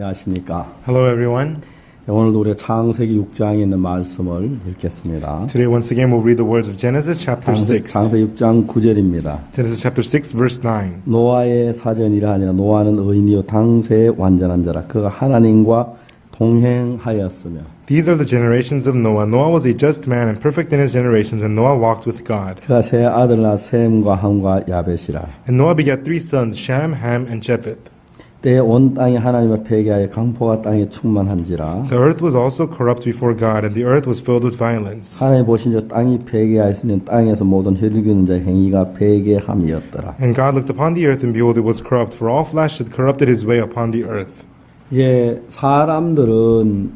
안녕하십니까. Hello everyone. 오늘도 우리 창세기 6장에 있는 말씀을 읽겠습니다. Today once again we'll read the words of Genesis chapter 6. 창세기 6장 9절입니다. Genesis chapter 6 verse 9. 노아의 사전이라 하니라. 노아는 의인이요 당세의 완전한 자라. 그가 하나님과 동행하였으며. These are the generations of Noah. Noah was a just man and perfect in his generations, and Noah walked with God. 그가 세 아들 낳아 셈과 함과 야벳이라. And Noah begat three sons, Shem, Ham, and Japheth. 때에 온 땅이 하나님을 폐기하여 강포가 땅에 충만한지라. The earth was also corrupt before God, and the earth was filled with violence. 하나님 보신즉 땅이 폐기하였으니 땅에서 모든 혈기는 자의 행위가 폐기함이었더라. And God looked upon the earth, and behold, it was corrupt, for all flesh had corrupted his way upon the earth. 이제 사람들은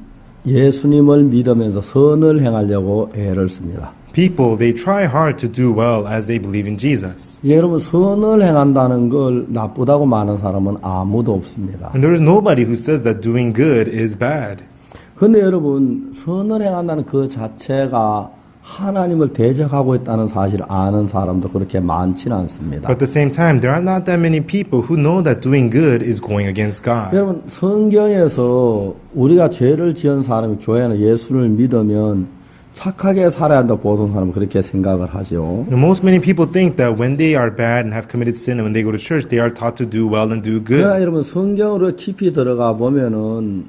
예수님을 믿으면서 선을 행하려고 애를 씁니다. People, they try hard to do well as they believe in Jesus. 여러분 선을 행한다는 걸 나쁘다고 말하는 사람은 아무도 없습니다. And there is nobody who says that doing good is bad. 그런데 여러분 선을 행한다는 그 자체가 하나님을 대적하고 있다는 사실을 아는 사람도 그렇게 많지는 않습니다. But at the same time, there are not that many people who know that doing good is going against God. 여러분 성경에서 우리가 죄를 지은 사람이 교회나 예수를 믿으면 착하게 살아야 한다 보통 사람은 그렇게 생각을 하죠. Most many people think that when they are bad and have committed sin and when they go to church, they are taught to do well and do 그러나 good. 여러분 성경으로 깊이 들어가 보면은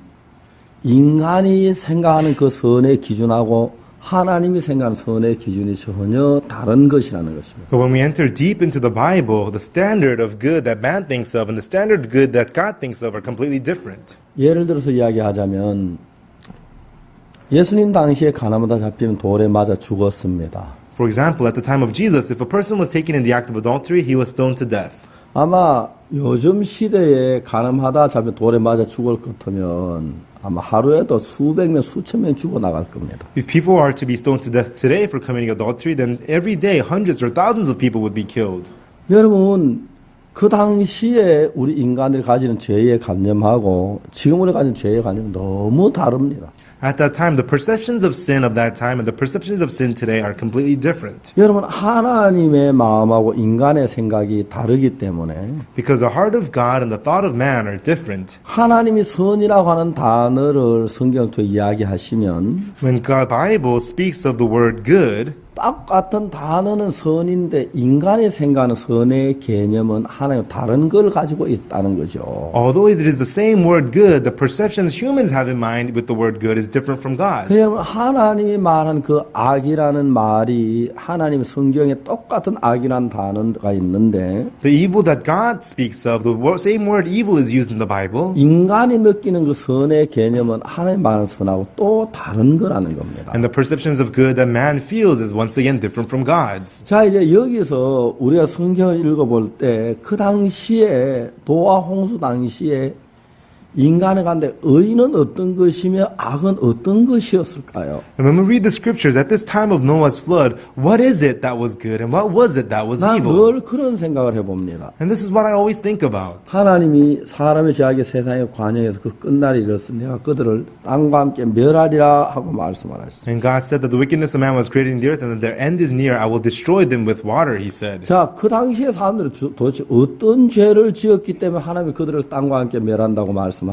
인간이 생각하는 그 선의 기준하고 하나님이 생각하는 선의 기준이 전혀 다른 것이라는 것입니다. But when we enter deep into the Bible, the standard of good that man thinks of and the standard of good that God thinks of are completely different. 예를 들어서 이야기하자면 예수님 당시에 가나마다 잡히면 돌에 맞아 죽었습니다. For example, at the time of Jesus, if a person was taken in the act of adultery, he was stoned to death. 아마 요즘 시대에 가늠하다 잡혀 돌에 맞아 죽을 것 같으면 아마 하루에도 수백 명, 수천 명 죽어나갈 겁니다. If people are to be stoned to death today for committing adultery, then every day hundreds or thousands of people would be killed. 여러분 그 당시에 우리 인간들이 가지는 죄의 관념하고 지금 우리가 가지는 죄의 관념은 너무 다릅니다. At that time, the perceptions of sin of that time and the perceptions of sin today are completely different. 여러분 하나님의 마음하고 인간의 생각이 다르기 때문에 Because the heart of God and the thought of man are different. 하나님이 선이라고 하는 단어를 성경 통해 이야기하시면 When God Bible speaks of the word good, 똑같은 단어는 선인데 인간이 생각하는 선의 개념은 하나님 다른 걸 가지고 있다는 거죠. although it is the same word good, the perceptions humans have in mind with the word good is different from God. 그러면 하나님이 말한 그 악이라는 말이 하나님 성경에 똑같은 악이라는 단어가 있는데 The evil that God speaks of, the same word evil is used in the Bible. 인간이 느끼는 그 선의 개념은 하나님 말하는 선하고 또 다른 거라는 겁니다. And the perceptions of good that man feels is once again different from God's. 자 이제 여기서 우리가 성경을 읽어볼 때 그 당시에 노아 홍수 당시에 인간에 간데 의는 어떤 것이며 악은 어떤 것이었을까요? And when we read the scriptures, at this time of Noah's flood, what is it that was good and what was it that was 난 evil? 늘 그런 생각을 해봅니다. And this is what I always think about. 하나님이 사람의 죄악의 세상에 관여해서 그 끝날이 이르렀으니 내가 그들을 땅과 함께 멸하리라 하고 말씀하셨어요. And God said that the wickedness of man was created in the earth and that their end is near. I will destroy them with water, he said. 자, 그 당시에 사람들이 도대체 어떤 죄를 지었기 때문에 하나님이 그들을 땅과 함께 멸한다고 말씀하셨습니까?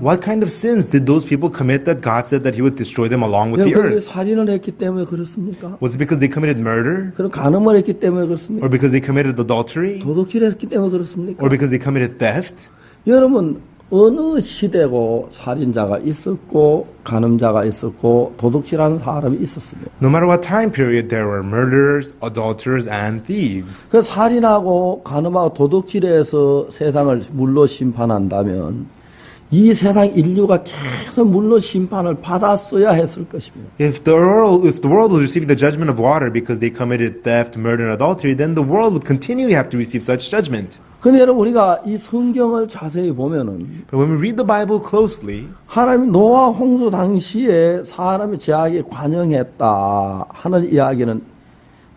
What kind of sins did those people commit that God said that he would destroy them along with the 그들이 earth? 살인을 했기 때문에 그렇습니까? Was it because they committed murder? 그럼 간음을 했기 때문에 그렇습니까? Or because they committed adultery? 도둑질을 했기 때문에 그렇습니까? Or because they committed theft? 여러분 어느 시대고 살인자가 있었고 간음자가 있었고 도둑질하는 사람이 있었습니다. No matter what time period, there were murderers, adulterers, and thieves. 그 살인하고 간음하고 도둑질해서 세상을 물로 심판한다면 이 세상 인류가 계속 물로 심판을 받았어야 했을 것입니다. If the world was receiving the judgment of water because they committed theft, murder, and adultery, then the world would continually have to receive such judgment. 근데 여러분 우리가 이 성경을 자세히 보면은 But when we read the Bible closely, 하나님이 노아 홍수 당시에 사람의 죄악에 관영했다 하는 이야기는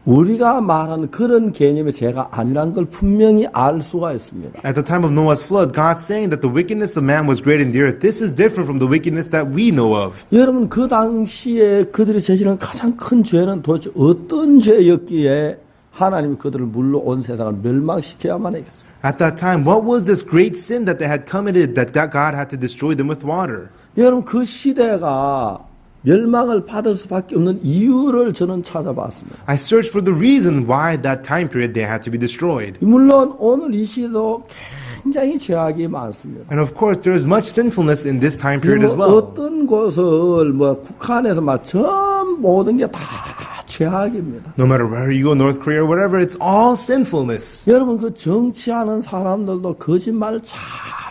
우리가 말하는 그런 개념의 죄가 아니라는 걸 분명히 알 수가 있습니다. at the time of Noah's flood, God's saying that the wickedness of man was great in the earth. This is different from the wickedness that we know of. 여러분 그 당시에 그들이 저지른 가장 큰 죄는 도대체 어떤 죄였기에 하나님이 그들을 물로 온 세상을 멸망시켜야만 했겠어요. At that time, what was this great sin that they had committed that God had to destroy them with water? 여러분 그 시대가 멸망을 받을 수밖에 없는 이유를 저는 찾아봤습니다. I searched for the reason why that time period they had to be destroyed. 물론 오늘 이 시대도 굉장히 죄악이 많습니다. And of course, there is much sinfulness in this time period as well. 어떤 곳을 북한에서 전 모든 게 다 죄악입니다. No matter where you go, North Korea or wherever, it's all sinfulness. 여러분 그 정치하는 사람들도 거짓말 잘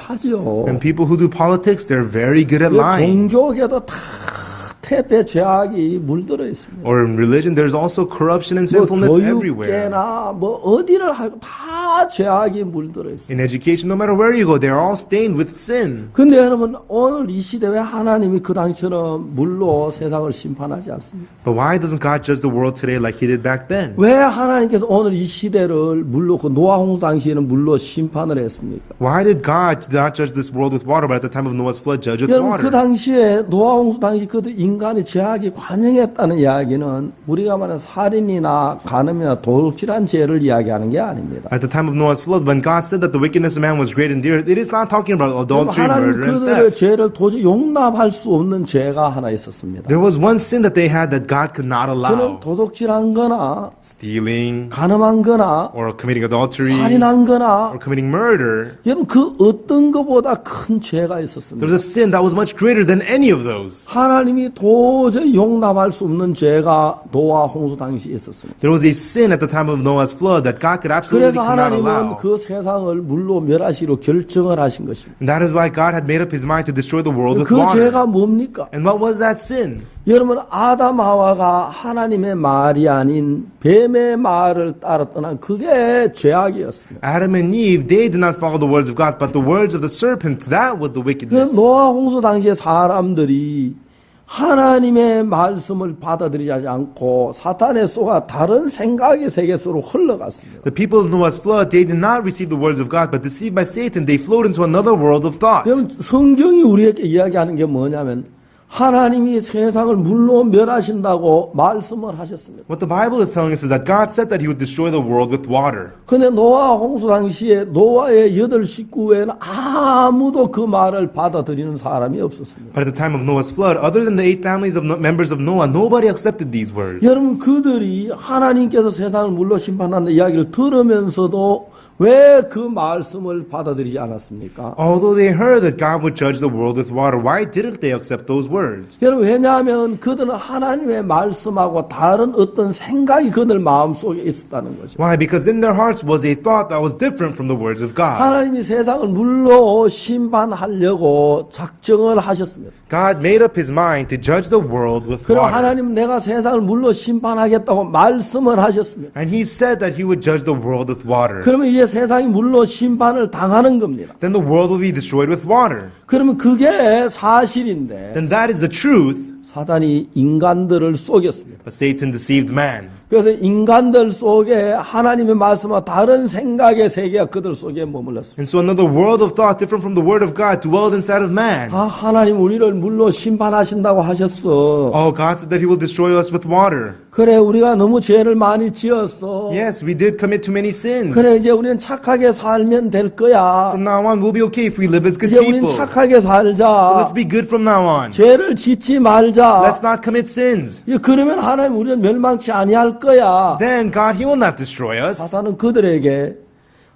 하죠. And people who do politics, they're very good at lying. 종교계도 다 태폐 죄악이 물들어 있습니다. Or in religion, there's also corruption and sinfulness everywhere. 교육계나 어디를 하고 다 죄악이 물들어 있습니다. In education, no matter where you go, they're all stained with sin. 근데 여러분 오늘 이 시대 왜 하나님이 그 당시처럼 물로 세상을 심판하지 않습니까? But why doesn't God judge the world today like He did back then? 왜 하나님께서 오늘 이 시대를 물로 그 노아 홍수 당시에는 물로 심판을 했습니까? Why did God not judge this world with water, but at the time of Noah's flood, judge with 여러분 그 water? 당시에 노아 홍수 당시 그 인간의 죄악이 관영했다는 이야기는 우리가 말하는 살인이나 간음이나 도둑질한 죄를 이야기하는 게 아닙니다. At the time of Noah's flood, when God said that the wickedness of man was great in the earth, it is not talking about adultery, 하나님 murder, and 그들의 theft. 죄를 도저히 용납할 수 없는 죄가 하나 있었습니다. There was one sin that they had that God could not 그는 allow. 도둑질한 거나 Stealing, 간음한 거나 or committing adultery, 살인한 거나 or committing murder. 여러분 그 어떤 것보다 큰 죄가 There 있었습니다. was a sin that was much greater than any of those. 하나님이 도저히 용납할 수 없는 죄가 노아 홍수 당시에 있었습니다. There was a sin at the time of Noah's flood that God could absolutely 그래서 not 하나님은 allow. 그 세상을 물로 멸하시기로 결정을 하신 것입니다. And that is why God had made up His mind to destroy the world with 그 죄가 water. 뭡니까? And what was that sin? 여러분 아담 하와가 하나님의 말이 아닌 뱀의 말을 따라 떠난 그게 죄악이었습니다. Adam and Eve, they did not follow the words of God, but the words of the serpent, that was the 그 wickedness. 노아 홍수 당시에 사람들이 하나님의 말씀을 받아들이지 않고 사탄의 쏘가 다른 생각의 세계 속으로 흘러갔습니다. The people of Noah's flood, they did not receive the words of God, but deceived by Satan, they flowed into another world of thought. 그럼 성경이 우리에게 이야기하는 게 뭐냐면 하나님이 세상을 물로 멸하신다고 말씀을 하셨습니다. What the Bible is telling us is that God said that He would destroy the world with water. 근데 노아 홍수 당시에 노아의 8 식구 외에는 아무도 그 말을 받아들이는 사람이 없었습니다. But at the time of Noah's flood, other than the 8 families of members of Noah, nobody accepted these words. 여러분 그들이 하나님께서 세상을 물로 심판한다는 이야기를 들으면서도 왜 그 말씀을 받아들이지 않았습니까? Although they heard that God would judge the world with water, why didn't they accept those words? 여러분 왜냐하면 그들은 하나님의 말씀하고 다른 어떤 생각이 그들 마음속에 있었다는 거죠. Why? Because in their hearts was a thought that was different from the words of God. 하나님이 세상을 물로 심판하려고 작정을 하셨습니다. God made up His mind to judge the world with 그럼 water. 하나님 내가 세상을 물로 심판하겠다고 말씀을 하셨습니다. And He said that He would judge the world with water. 그러면 이제 세상이 물로 심판을 당하는 겁니다. Then the world will be destroyed with water. 그러면 그게 사실인데 Then that is the truth. 사단이 인간들을 속였습니다. But Satan deceived man. 그래서 인간들 속에 하나님의 말씀과 다른 생각의 세계가 그들 속에 머물렀습니다. And so another world of thought different from the word of God dwelled inside of man. 하나님 우리를 물로 심판하신다고 하셨어. Oh, God said that He will destroy us with water. 그래 우리가 너무 죄를 많이 지었어. Yes, we did commit too many sins. 그래 이제 우리는 착하게 살면 될 거야. From now on, we'll be okay if we live as good 이제 우리는 people. So 착하게 살자. let's be good from now on. 죄를 짓지 말자. Let's not commit sins. 그러면 하나님 우리는 멸망치 아니할 거야. Then God, He will not destroy us. 사탄은 그들에게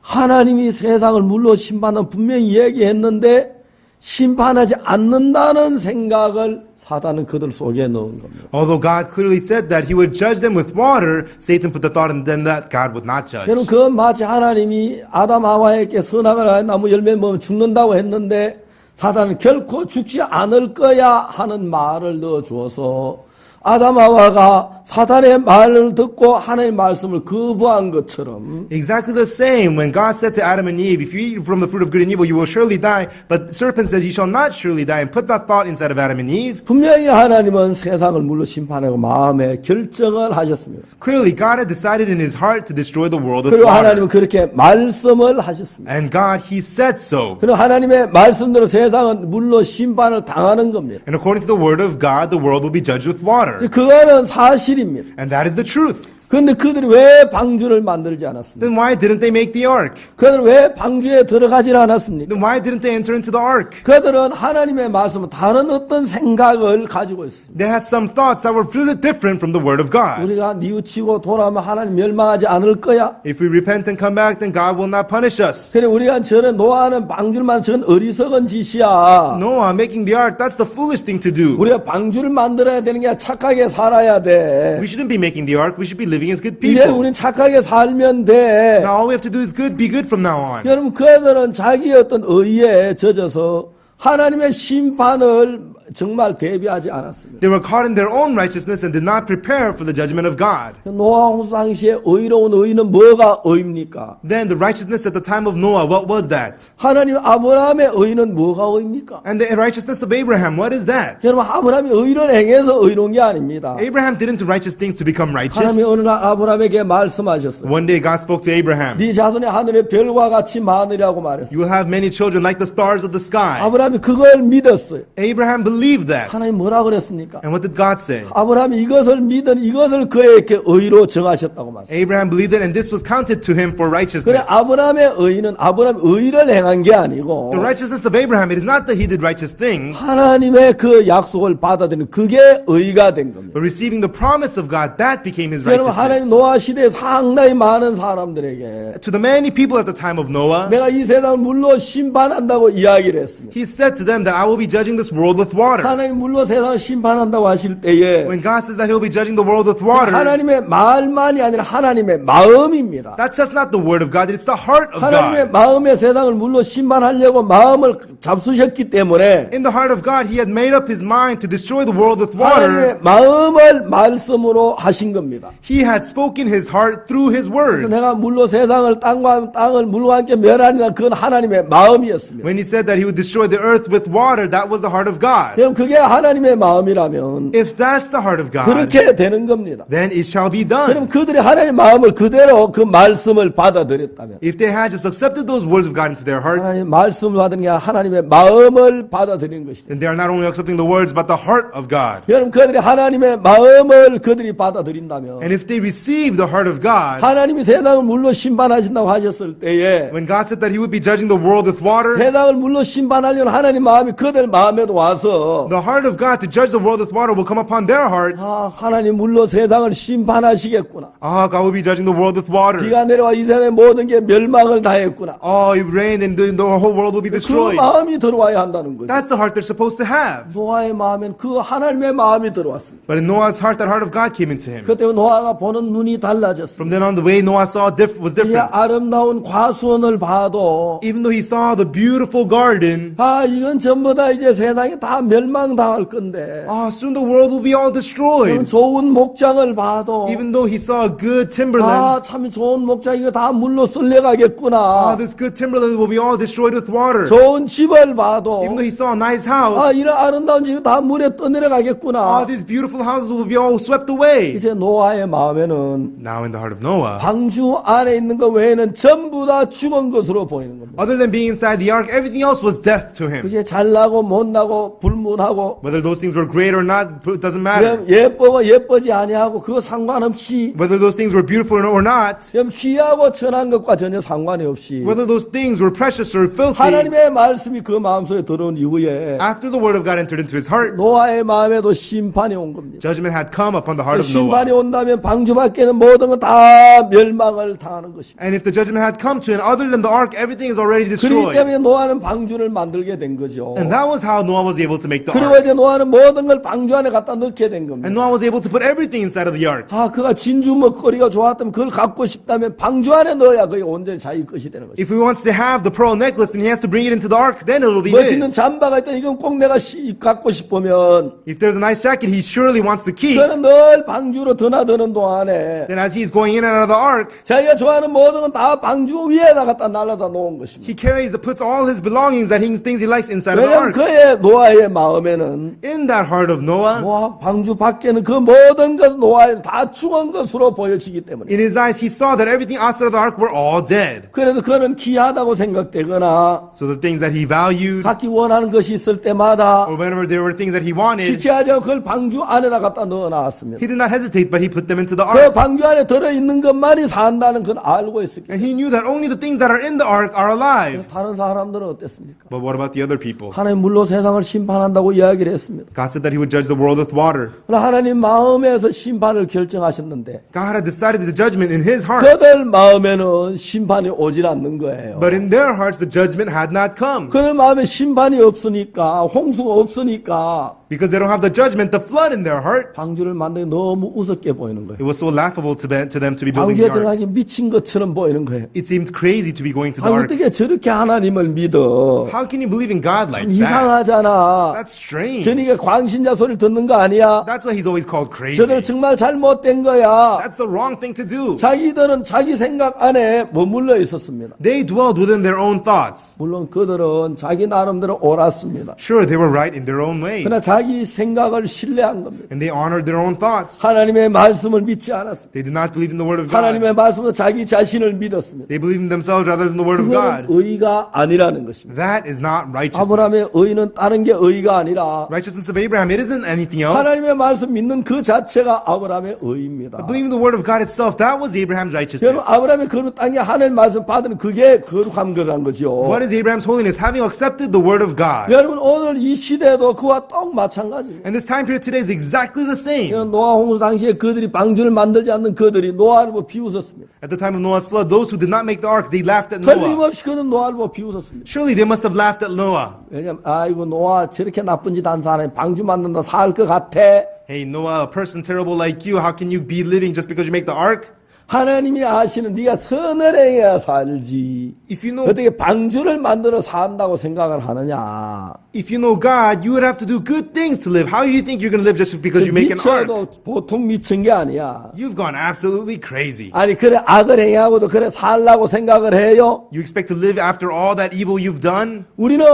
하나님이 세상을 물로 심판은 분명히 얘기했는데 심판하지 않는다는 생각을 사단은 그들 속에 넣은 겁니다. Although God clearly said that He would judge them with water, Satan put the thought in them that God would not judge. 여러분 그건 마치 하나님이 아담 하와에게 선악을 나무 열매 먹으면 죽는다고 했는데 사단은 결코 죽지 않을 거야 하는 말을 넣어주어서 아담 하와가 사단의 말을 듣고 하나님의 말씀을 거부한 것처럼 Exactly the same when God said to Adam and Eve, if you eat from the fruit of good and evil, you will surely die. But the serpent says, you shall not surely die, and put that thought inside of Adam and Eve. 분명히 하나님은 세상을 물로 심판하고 마음에 결정을 하셨습니다. Clearly, God had decided in His heart to destroy the world with 그리고 water. 하나님은 그렇게 말씀을 하셨습니다. And God, He said so. 그리고 하나님의 말씀대로 세상은 물로 심판을 당하는 겁니다. And according to the word of God, the world will be judged with water. 그거는 사실입니다. And that is the truth. 그런데 그들이 왜 방주를 만들지 않았습니까? Then why didn't they make the ark? 그들은 왜 방주에 들어가지 않았습니까? Then why didn't they enter into the ark? 그들은 하나님의 말씀은 다른 어떤 생각을 가지고 있습니다. They had some thoughts that were really different from the word of God. 우리가 뉘우치고 돌아오면 하나님 멸망하지 않을 거야. If we repent and come back, then God will not punish us. 그래 우리가 저런 노아하는 방주만 저건 어리석은 짓이야. Noah making the ark, that's the foolish thing to do. 우리가 방주를 만들어야 되는 게 아니라 착하게 살아야 돼. We shouldn't be making the ark, we should be living as good 이제 people. 우린 착하게 살면 돼. Now all we have to do is be good from now on. 여러분 그들은 자기 어떤 의에 젖어서 하나님의 심판을 정말 대비하지 않았습니다. They were caught in their own righteousness and did not prepare for the judgment of God. 노아 홍수 당시에 의로운 의는 뭐가 의입니까? Then the righteousness at the time of Noah, what was that? 하나님 아브라함의 의는 뭐가 의입니까? And the righteousness of Abraham, what is that? 여러분 아브라함이 의를 행해서 의로운 게 아닙니다. Abraham didn't do righteous things to become 하나님이 righteous. 어느 날 아브라함에게 말씀하셨어요. One day God spoke to Abraham. 네 자손이 하늘의 별과 같이 많으리라고 말했어요. You will have many children like the stars of the sky. 아브라함이 그걸 믿었어요. Abraham believed that. 하나님 뭐라 그랬습니까? And what did God say? 아브라함이 이것을 믿은 이것을 그에게 의로 정하셨다고 말했어요. Abraham believed it and this was counted to him for 그래 righteousness. 아브라함의 의는 아브라함 의를 행한 게 아니고 The righteousness of Abraham, it is not that he did righteous things, 하나님의 그 약속을 받아들이는 그게 의가 된 겁니다. but receiving the promise of God, that became his 여러분 하나님 righteousness. 노아 시대에 상당히 많은 사람들에게 To the many people at the time of Noah, 내가 이 세상을 물로 심판한다고 이야기를 했습니다. he said to them that I will be judging this world with water. 하나님 물로 세상을 심판한다고 하실 때에 When God says that he'll be judging the world with water, 하나님의 말만이 아니라 하나님의 마음입니다. that's just not the word of God, it's the heart of 하나님의 God. 마음의 세상을 물로 심판하려고 마음을 잡수셨기 때문에 In the heart of God, he had made up his mind to destroy the world with 하나님의 water. 마음을 말씀으로 하신 겁니다. He had spoken his heart through his 그래서 word. 내가 물로 세상을 땅을 물과 함께 멸하리라 그건 하나님의 마음이었습니다. When he said that he would destroy the earth with water, that was the heart of God. 그럼 그게 하나님의 마음이라면 If that's the heart of God, 그렇게 되는 겁니다. then it shall be 그럼 done. 그들이 하나님의 마음을 그대로 그 말씀을 받아들였다면 If they had just accepted those words of God into their hearts, 하나님의 말씀을 받은 게 아니라 하나님의 마음을 받아들인 것이다. then they are not only accepting the words, but the heart of God. 여러분 그들이 하나님의 마음을 그들이 받아들인다면 And if they receive the heart of God, 하나님이 세상을 물로 심판하신다고 하셨을 때에 when God said that he would be judging the world with water, 세상을 물로 심판하려는 하나님 마음이 그들 마음에도 와서 the heart of God to judge the world with water will come upon their hearts. 하나님 물로 세상을 심판하시겠구나. God will be judging the world with water. 비가 내려와 이 세상의 모든 게 멸망을 당했구나. It rained and the whole world will be 그 destroyed. 마음이 들어와야 한다는 거죠. That's the heart they're supposed to have. 노아의 마음엔 그 하나님의 마음이 들어왔습니다. But in Noah's heart, that heart of God came into him. 그때 노아가 보는 눈이 달라졌습니다. From then on, the way Noah saw was 이 different. 아름다운 과수원을 봐도 Even though he saw the beautiful garden, 이건 전부 다 이제 세상에 다 멸망당할 건데 soon the world will be all 그럼 destroyed. 좋은 목장을 봐도 Even though he saw a good timberland, 참 좋은 목장 이거 다 물로 쓸려가겠구나. this good timberland will be all destroyed with water. 좋은 집을 봐도 Even though he saw a nice house, 이런 아름다운 집이 다 물에 떠내려가겠구나. these beautiful houses will be all swept away. 이제 노아의 마음에는 Now in the heart of Noah, 방주 안에 있는 것 외에는 전부 다 죽은 것으로 보이는 겁니다. other than being inside the ark, everything else was death to him. 그게 잘나고 못나고 불문하고 Whether those things were great or not, it doesn't matter. 그럼 예쁘고 예쁘지 아니하고 그거 상관없이 Whether those things were beautiful or not, 그럼 희하고 천한 것과 전혀 상관이 없이 whether those things were precious or filthy, 하나님의 말씀이 그 마음속에 들어온 이후에 after the word of God entered into his heart, 노아의 마음에도 심판이 온 겁니다. judgment had come upon the heart of 심판이 Noah. 온다면 방주 밖에는 모든 건 다 멸망을 당하는 것입니다. And if the judgment had come to him, other than the ark, everything is already 그렇기 destroyed. 때문에 노아는 방주를 만들게 된 거죠. And that was how Noah was able to make the 그리고 ark. 이제 노아는 모든 걸 방주 안에 갖다 넣게 된 겁니다. And Noah was able to put everything inside of the ark. 그가 진주 먹거리가 좋았다면 그걸 갖고 싶다면 방주 안에 넣어야 그게 온전히 자기 것이 되는 거죠. If he wants to have the pearl necklace and he has to bring it into the ark, then it will be 멋있는 his. 잠바가 있다 이건 꼭 내가 갖고 싶으면 If there's a nice jacket he surely wants to keep, 그는 늘 방주로 드나드는 동안에 then as he's going in and out of the ark, 자기가 좋아하는 모든 건 다 방주 위에다 갖다 날라다 놓은 것입니다. he puts all his belongings that he thinks he likes inside of the 왜냐하면 ark. 그의 노아의 마음에는 In that heart of Noah, 노아 방주 밖에는 그 모든 것 노아에 다 죽은 것으로 보여지기 때문에 in his eyes, he saw that everything outside of the ark were all dead. 그래도 그는 귀하다고 생각되거나 So the things that he valued, 갖기 원하는 것이 있을 때마다 or whenever there were things that he wanted, 지체하지 않고 그걸 방주 안에다 갖다 넣어놨습니다. he did not hesitate, but he put them into the 그 ark. 방주 안에 들어있는 것만이 산다는 건 알고 있었기 And he knew that only the things that are in the ark are alive. 다른 사람들은 어땠습니까? But what about the other people? 하나님 물로 세상을 심판한다고 이야기를 했습니다. God said that he would judge the world with water. 그러나 하나님 마음에서 심판을 결정하셨는데 God had decided the judgment in his heart. 그들 마음에는 심판이 오질 않는 거예요. But in their hearts, the judgment had not come. 그들 마음에 심판이 없으니까 홍수가 없으니까 Because they don't have the judgment, the flood in their heart. 방주를 만들기 너무 우습게 보이는 거예요. It was so laughable to them to be building 방주에 the ark. 들어가기 미친 것처럼 보이는 거예요. It seemed crazy to be going to the 아, ark. 어떻게 저렇게 하나님을 믿어? How can you believe in God like that? 이상하잖아. That's strange. 그러니까 광신자 소리를 듣는 거 아니야? That's why he's always called crazy. 저들 정말 잘못된 거야. That's the wrong thing to do. 자기들은 자기 생각 안에 머물러 있었습니다. They dwelled within their own thoughts. 물론 그들은 자기 나름대로 옳았습니다. Sure, they were right in their own way. 그러나 자기 생각을 신뢰한 겁니다. And they honored their own thoughts. 하나님의 말씀을 믿지 않았습니다. They did not believe in the word of God. 하나님의 말씀으로 자기 자신을 믿었습니다. They believed in themselves rather than the word of 그건 God. 의가 아니라는 것입니다. That is not righteousness. 아브라함의 의는 다른 게 의가 아니라 Righteousness of Abraham, it isn't anything else. 하나님의 말씀 믿는 그 자체가 아브라함의 의입니다. Believing the word of God itself, that was Abraham's righteousness. 여러분 아브라함이 거룩한 게 하나님 말씀 받으면 그게 거룩한 거란 거죠. What is Abraham's holiness? Having accepted the word of God. 여러분 오늘 이 시대도 그와 똑 마찬가지입니다. And this time period today is exactly the same. 노아 홍수 당시에 그들이 방주를 만들지 않는 그들이 노아를 보고 비웃었습니다. At the time of Noah's flood, those who did not make the ark, they laughed at Noah. 틀림없이 그는 노아를 보고 비웃었습니다. Surely they must have laughed at Noah. 왜냐면 아이고 노아 저렇게 나쁜 짓 한 사람이 방주 만든다 살 것 같아. Hey, Noah, a person terrible like you, how can you be living just because you make the ark? 하나님이 아시는 네가 선을 행해야 살지. If you know, 어떻게 방주를 만들어 산다고 생각을 하느냐. if you know God, you would have to do good things to live. How do you think you're going to live just because you make an ark? 미쳐도 보통 미친 게 아니야. You've gone absolutely crazy. 아니 그래 악을 행하고도 그래 살라고 생각을 해요. You expect to live after all that evil you've done? 우리는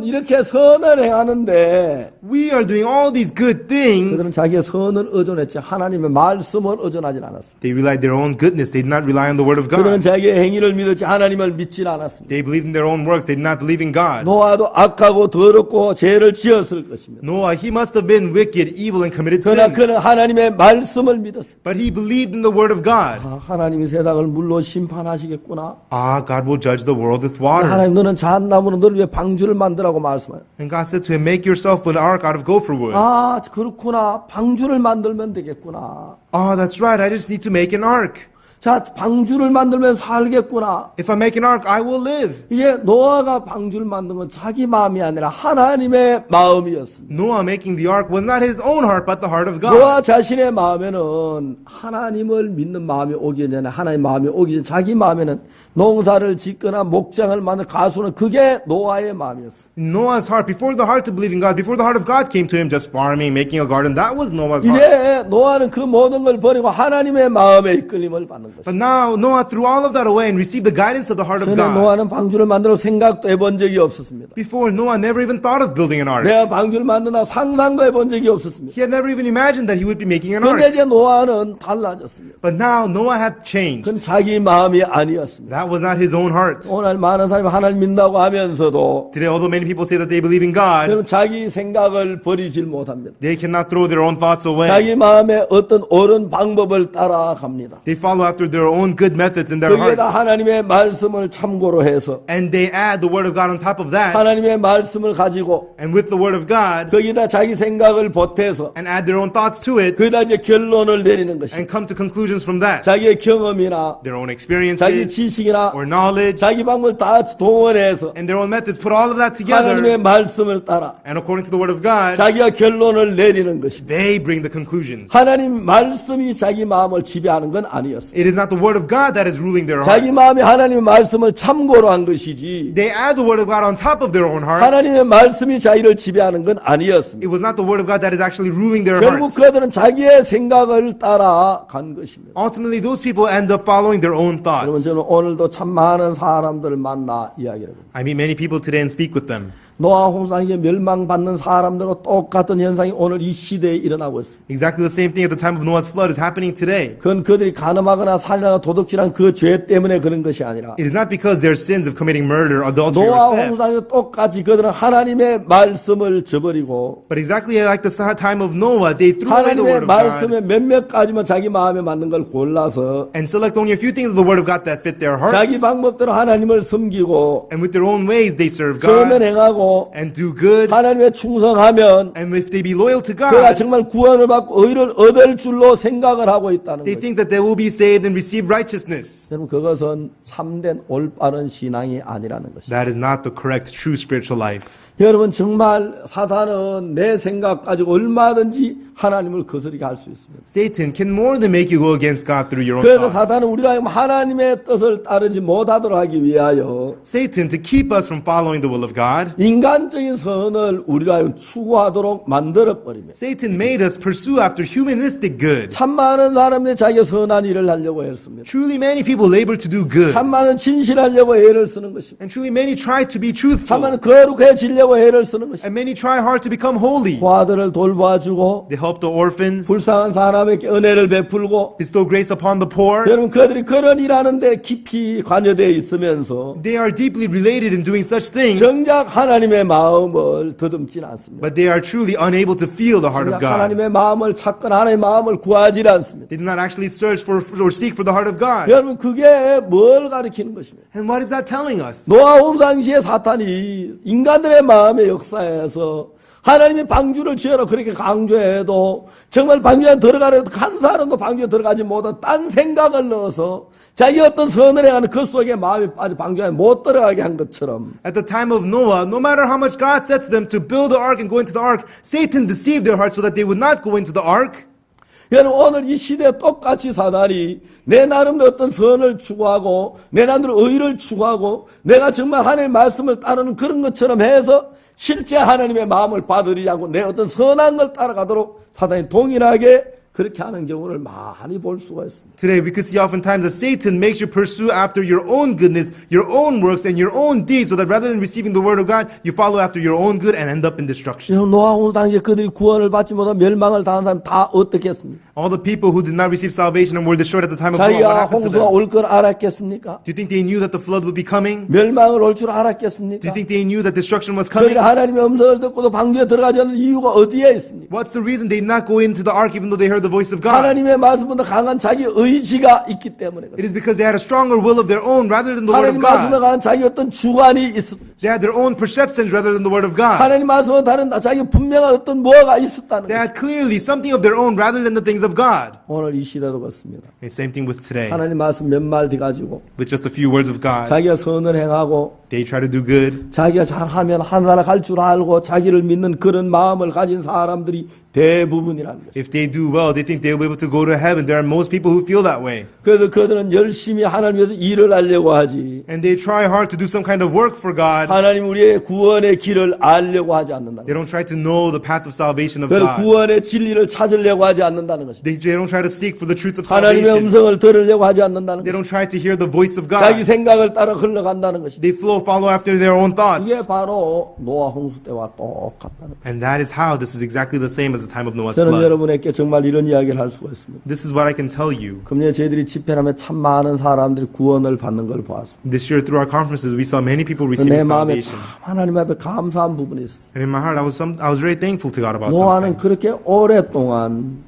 이렇게 선을 행하는데 We are doing all these good things. 그들은 자기의 선을 의존했지 하나님의 말씀을 의존하지 않았습니다. They relied their own goodness. They did not rely on the word of 그들은 God. 자기의 행위를 믿었지 하나님을 믿지 않았습니다. They believed in their own work. They did not believe in God. 노아도 악하고 더럽고 죄를 지었을 것입니다. Noah, he must have been wicked, evil, and committed 그러나 sin. 그는 하나님의 말씀을 믿었습니다. But he believed in the word of God. 아, 하나님이 세상을 물로 심판하시겠구나. Ah, God will judge the world with water. 하나님 너는 잣나무로 너를 위해 방주를 만들라고 말씀하여. And God said to him, make yourself an ark out of gopher wood. 아 그렇구나. 방주를 만들면 되겠구나. Oh, that's right. I just need to make an ark. 자 방주를 만들면 살겠구나. If I make an ark, I will live. 이제 노아가 방주를 만든 건 자기 마음이 아니라 하나님의 마음이었습니다. Noah making the ark was not his own heart, but the heart of God. 노아 자신의 마음에는 하나님을 믿는 마음이 오기 전에 하나님의 마음이 오기 전에 자기 마음에는 농사를 짓거나 목장을 만들 가수는 그게 노아의 마음이었어요. Noah's heart, before the heart to believe in God, before the heart of God came to him, just farming, making a garden, that was Noah's heart. 이제 노아는 그 모든 걸 버리고 하나님의 마음에 이끌림을 받는 것이죠. But now Noah threw all of that away and received the guidance of the heart of 그러나 God. 노아는 방주를 만들어 생각도 해본 적이 없었습니다. Before, Noah never even thought of building an ark. 내가 방주를 만든다 상상도 해본 적이 없었습니다. He had never even imagined that he would be making an 그런데 ark. 이제 노아는 달라졌습니다. But now Noah had changed. 그건 자기 마음이 아니었습니다. That was not his own heart. 오늘 많은 사람이 하나님 믿는다고 하면서도 Today, although many people say that they believe in God, 여러분 자기 생각을 버리질 못합니다. they cannot throw their own thoughts away. 자기 마음에 어떤 옳은 방법을 따라갑니다. They follow after their own good methods in their hearts. 거기에다 하나님의 말씀을 참고로 해서 And they add the word of God on top of that. 하나님의 말씀을 가지고 And with the word of God, 거기다 자기 생각을 보태서 and add their own thoughts to it, 거기다 이제 결론을 내리는 것입니다. and come to conclusions from that. 자기의 경험이나 Their own 자기 experiences, 지식이나 or knowledge, 자기 방법을 다 동원해서 and their own methods, put all of that together, 하나님의 말씀을 따라 and according to the word of God, 자기가 결론을 내리는 것입니다. they bring the conclusions. 하나님 말씀이 자기 마음을 지배하는 건 아니었어요. It is not the word of God that is ruling their 자기 hearts. 마음이 하나님의 말씀을 참고로 한 것이지 They add the word of God on top of their own heart. 하나님의 말씀이 자기를 지배하는 건 아니었습니다. It was not the word of God that is actually ruling their 결국 hearts. 그들은 자기의 생각을 따라간 것입니다. Ultimately, those people end up following their own 여러분 thoughts. 저는 오늘도 참 많은 사람들을 만나 이야기를 합니다. I meet many people today and speak with them. 노아 홍수 당시에 멸망받는 사람들과 똑같은 현상이 오늘 이 시대에 일어나고 있습니다. Exactly the same thing at the time of Noah's flood is happening today. 그건 그들이 가늠하거나 살인하거나 도둑질한 그 죄 때문에 그런 것이 아니라 It is not because their sins of committing murder, adultery, 노아 or 홍수 theft, 당시에 똑같이 그들은 하나님의 말씀을 저버리고 but exactly like the time of Noah, they threw away the 하나님의 word of God 말씀에 몇몇 가지만 자기 마음에 맞는 걸 골라서 and select only a few things of the word of God that fit their hearts. 자기 방법대로 하나님을 섬기고 And with their own ways, they serve God 선을 행하고 and do good. 하나님의 충성하면 And if they be loyal to 그가 God, 정말 구원을 받고 의를 얻을 줄로 생각을 하고 있다는 they 거죠. think that they will be saved and receive righteousness. 여러분 그것은 참된 올바른 신앙이 아니라는 것입니다. That is not the correct, true spiritual life. 여러분 정말 사탄은 내 생각 가지고 얼마든지 하나님을 거스르게 할 수 있습니다. Satan can more than make you go against God through your own 그래서 thoughts. 사탄은 우리가 하나님의 뜻을 따르지 못하도록 하기 위하여 Satan, to keep us from following the will of God, 인간적인 선을 우리가 추구하도록 만들어버립니다. Satan made us pursue after humanistic good. 참 많은 사람들이 자기가 선한 일을 하려고 했습니다. Truly many people labor to do good. 참 많은 진실하려고 애를 쓰는 것입니다. And truly many try to be 참 truthful. 많은 거룩해지려고 애를 쓰는 것입니다. And many try hard to become holy. 과들을 돌봐주고 They help the orphans, 불쌍한 사람에게 은혜를 베풀고 bestow grace upon the poor. 여러분 그들이 그런 일하는데 깊이 관여되어 있으면서 They are deeply related in doing such things, 정작 하나님의 마음을 더듬지는 않습니다. but they are truly unable to feel the heart of 정작 God. 하나님의 마음을 찾거나 하나님의 마음을 구하지 않습니다. They do not actually search for or seek for the heart of God. 여러분 그게 뭘 가리키는 것입니까? And what is that telling us? 노아 홍수 당시에 사탄이 인간들의 마음의 역사에서 하나님이 방주를 지어라 그렇게 강조해도 정말 방주에 들어가려 해도 한 사람도 방주에 들어가지 못한 딴 생각을 넣어서 자기 어떤 선을 행하는 그 속에 마음이 빠져 방주에 못 들어가게 한 것처럼 At the time of Noah, no matter how much God said to them to build the ark and go into the ark, Satan deceived their hearts so that they would not go into the ark. 여러분 오늘 이 시대에 똑같이 사단이 내 나름대로 어떤 선을 추구하고 내 나름대로 의를 추구하고 내가 정말 하나님의 말씀을 따르는 그런 것처럼 해서 실제 하나님의 마음을 받으리지 않고 내 어떤 선한 걸 따라가도록 사단이 동일하게 그렇게 하는 경우를 많이 볼 수가 있습니다. Today, we could see oftentimes that Satan makes you pursue after your own goodness, your own works, and your own deeds, so that rather than receiving the word of God, you follow after your own good and end up in destruction. 노아 홍수 당시에 그들이 구원을 받지 못한 멸망을 당한 사람 다 어떻게 했습니까? All the people who did not receive salvation and were destroyed at the time of Noah, what 자기가 happened to 홍수가 them? 올 걸 알았겠습니까? Do you think they knew that the flood would be coming? 멸망을 올 줄 Do 알았겠습니까? you think they knew that destruction was coming? 그들이 하나님의 음성을 듣고도 방주에 들어가지 않는 이유가 어디에 있습니까? What's the reason they did not go into the ark even though they heard the voice of God? 하나님의 말씀보다 강한 자기 의지가 있기 때문에 It is because they had a stronger will of their own rather than the word 하나님 of 말씀보다 God. 강한 자기 어떤 주관이 있습니다. They had their own perceptions rather than the word of God. 하나님 말씀보다 다른 자기 분명한 어떤 뭐가 있었다는 They 거예요. had clearly something of their own rather than the things of God. 오늘 이 시대도 그렇습니다. And same thing with today. 하나님 말씀 몇 말 뒤가지고 With just a few words of God, 자기가 선을 행하고 they try to do good. 자기가 잘하면 하나라 갈 줄 알고 자기를 믿는 그런 마음을 가진 사람들이 대부분이라는 거죠. If they do well, they think they'll be able to go to heaven. There are most people who feel that way. 그래서 그들은 열심히 하나님 위해서 일을 하려고 하지 And they try hard to do some kind of work for God. 하나님 우리의 구원의 길을 알려고 하지 않는다는 They 거죠. don't try to know the path of salvation of 그래서 God. 구원의 진리를 찾으려고 하지 않는다는 것입니다. They don't try to seek for the truth of 하나님의 salvation. 음성을 들으려고 하지 않는다는 They 것입니다. don't try to hear the voice of 자기 God. 생각을 따라 흘러간다는 것입니다. They follow after their own thoughts. 이게 바로 노아 홍수 때와 똑같다는 거예요. And that is how this is exactly the same as the time of Noah's 저는 flood. 여러분에게 정말 이런 이야기를 할 수가 있습니다. This is what I can tell you. 금년에 저희들이 집회하면 참 많은 사람들이 구원을 받는 걸 보았습니다. This year through our conferences, we saw many people 내 receiving 마음에 참 salvation. 하나님 앞에 감사한 부분이 있어요. And in my heart, I was very thankful to God about 노아는 something. 그렇게 오랫동안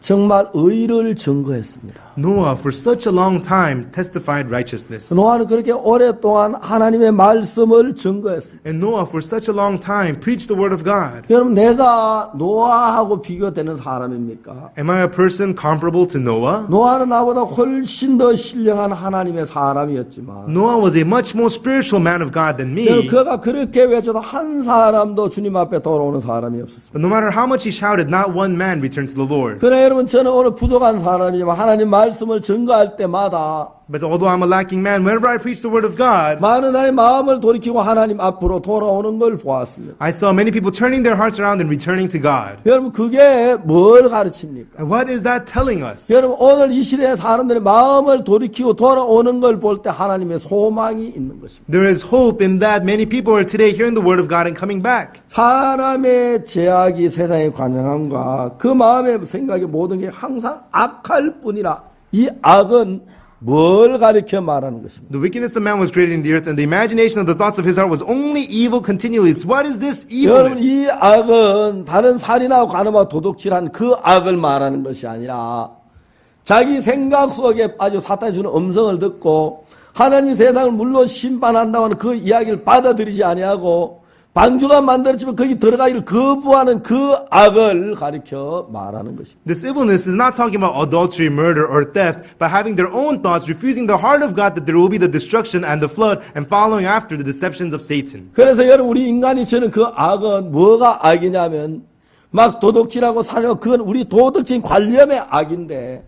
정말 의를 증거했습니다. Noah, for such a long time, testified righteousness. 노아는 그렇게 오랫동안 하나님의 말씀을 증거했습니다. And Noah, for such a long time, preached the word of God. 여러분 내가 노아하고 비교되는 사람입니까? Am I a person comparable to Noah? 노아는 나보다 훨씬 더 신령한 하나님의 사람이었지만 Noah was a much more spiritual man of God than me. 여러분, 그가 그렇게 외쳐도 한 사람도 주님 앞에 돌아오는 사람이 없었습니다. But no matter how much he shouted, not one man returned to the Lord. 그러나 여러분 저는 오늘 부족한 사람이지만 하나님 말씀을 증거할 때마다 But although I'm a lacking man, whenever I preach the word of God, 많은 나의 마음을 돌이키고 하나님 앞으로 돌아오는 걸 보았습니다. I saw many people turning their hearts around and returning to God. 여러분 그게 뭘 가르칩니까? And what is that telling us? 여러분 오늘 이 시대의 사람들의 마음을 돌이키고 돌아오는 걸 볼 때 하나님의 소망이 있는 것입니다. There is hope in that many people are today hearing the word of God and coming back. 사람의 제약이 세상의 관영함과 그 마음의 생각의 모든 게 항상 악할 뿐이라 이 악은 뭘 가리켜 말하는 것입니다. The wickedness of man was created in the earth, and the imagination of the thoughts of his heart was only evil continually. What is this 여러분 evilness? 이 악은 다른 살인하고 간음하고 도둑질한 그 악을 말하는 것이 아니라 자기 생각 속에 빠져 사탄이 주는 음성을 듣고 하나님이 세상을 물론 심판한다고 하는 그 이야기를 받아들이지 아니하고 방주가 만들어지면 거기 들어가기를 거부하는 그 악을 가리켜 말하는 것입니다. This evilness is not talking about adultery, murder, or theft, but having their own thoughts, refusing the heart of God that there will be the destruction and the flood, and following after the deceptions of Satan. 그래서 여러분 우리 인간이 저는 그 악은 뭐가 악이냐면 막 도둑질하고 살려고 그건 우리 도덕적인 관념의 악인데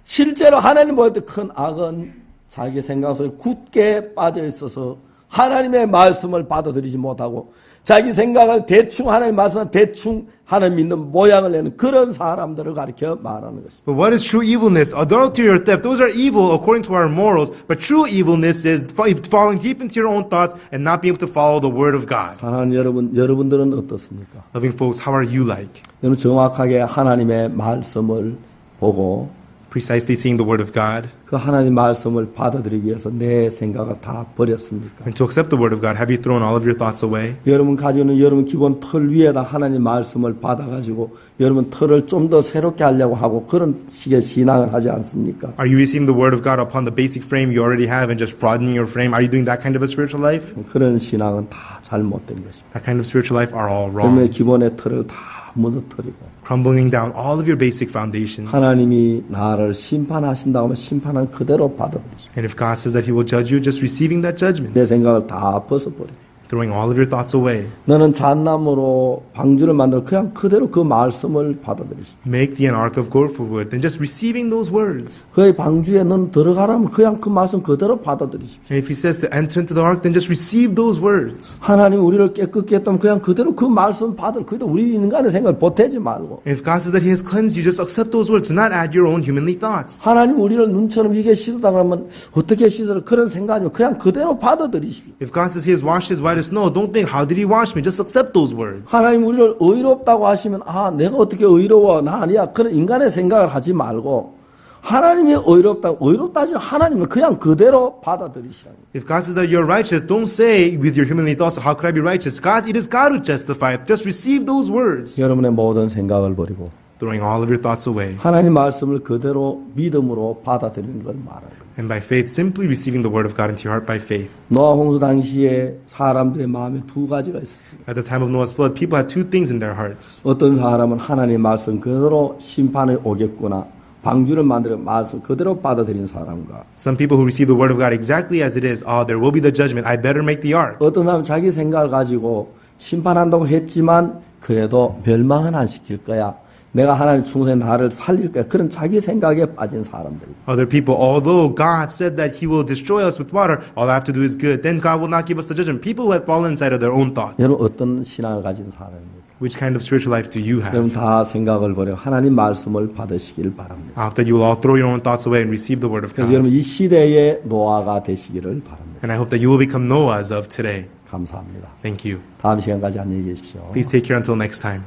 실제로 하나님 볼 때 큰 악은 자기 생각 속에 굳게 빠져 있어서 하나님의 말씀을 받아들이지 못하고 자기 생각을 대충 하나님 말씀을 대충 하나님 믿는 모양을 내는 그런 사람들을 가리켜 말하는 것입니다. But what is true evilness? Adultery or theft, those are evil according to our morals, but true evilness is falling deep into your own thoughts and not being able to follow the word of God. 사랑하는 여러분들은 어떻습니까? Loving folks, how are you like? 여러분 정확하게 하나님의 말씀을 보고 Precisely seeing the word of God, 그 하나님 말씀을 받아들이기 위해서 내 생각을 다 버렸습니까? and to accept the word of God, have you thrown all of your thoughts away? 여러분 가지고는 여러분 기본 틀 위에다 하나님 말씀을 받아가지고 여러분 틀을 좀 더 새롭게 하려고 하고 그런 식의 신앙을 하지 않습니까? Are you receiving the word of God upon the basic frame you already have and just broadening your frame? Are you doing that kind of a spiritual life? 그런 신앙은 다 잘못된 것입니다. That kind of spiritual life are all 그러면 wrong. 기본의 틀을 다 무너뜨리고 Crumbling down all of your basic foundations. 하나님이 나를 심판하신다고 하면 심판은 그대로 받아들이십시오. And if God says that He will judge you, just receiving that judgment, 내 생각을 다 벗어버리고 throwing all of your thoughts away. 너는 잣나무로 방주를 만들어 그냥 그대로 그 말씀을 받아들이십시오. Make thee an ark of gold for wood. Then just receiving those words. 그의 방주에 너는 들어가라면 그냥 그 말씀 그대로 받아들이십시오. And if He says to enter into the ark, then just receive those words. 하나님이 우리를 깨끗게 했다면 그냥 그대로 그 말씀 받을 그대로 우리 인간의 생각을 보태지 말고 And if God says that He has cleansed you, just accept those words. Do not add your own humanly thoughts. 하나님 우리를 눈처럼 이게 씻었다 그러면 어떻게 씻으라 그런 생각이 그냥 그대로 받아들이십시오. If God says He has washed His white as snow, don't think, how did He wash me? Just accept those words. 하나님 우리를 의롭다고 하시면 아 내가 어떻게 의로워 나 아니야 그런 인간의 생각을 하지 말고 하나님이 의롭다 하지 하나님을 그냥 그대로 받아들이시라고. If God says that you're righteous, don't say with your humanly thoughts, how could I be righteous? God, it is God who justifieth. Just receive those words. 여러분의 모든 생각을 버리고 Throwing all of your thoughts away. 하나님 말씀을 그대로 믿음으로 받아들이는 걸 말합니다. And by faith, simply receiving the word of God into your heart by faith. 노아 홍수 당시에 사람들의 마음에 두 가지가 있었습니다. At the time of Noah's flood, people had two things in their hearts. 어떤 사람은 하나님 말씀 그대로 심판이 오겠구나. 방주를 만들어 말씀 그대로 받아들인 사람과 Some people who receive the word of God exactly as it is, oh, there will be the judgment. I better make the ark. 어떤 사람은 자기 생각을 가지고 심판한다고 했지만 그래도 멸망은 안 시킬 거야. 내가 하나님 충성에 나를 살릴 거야. 그런 자기 생각에 빠진 사람들. Other people, although God said that He will destroy us with water, all I have to do is good. Then God will not give us the judgment. People who have fallen inside of their own thoughts. 여러분 어떤 신앙을 가진 사람입니까? Which kind of spiritual life do you have? 여러분 다 생각을 버려 하나님 말씀을 받으시길 바랍니다. I hope that you will all throw your own thoughts away and receive the word of 그래서 God. 여러분 이 시대의 노아가 되시기를 바랍니다. And I hope that you will become Noahs of today. 감사합니다. Thank you. 다음 시간까지 안녕히 계십시오. Please take care until next time.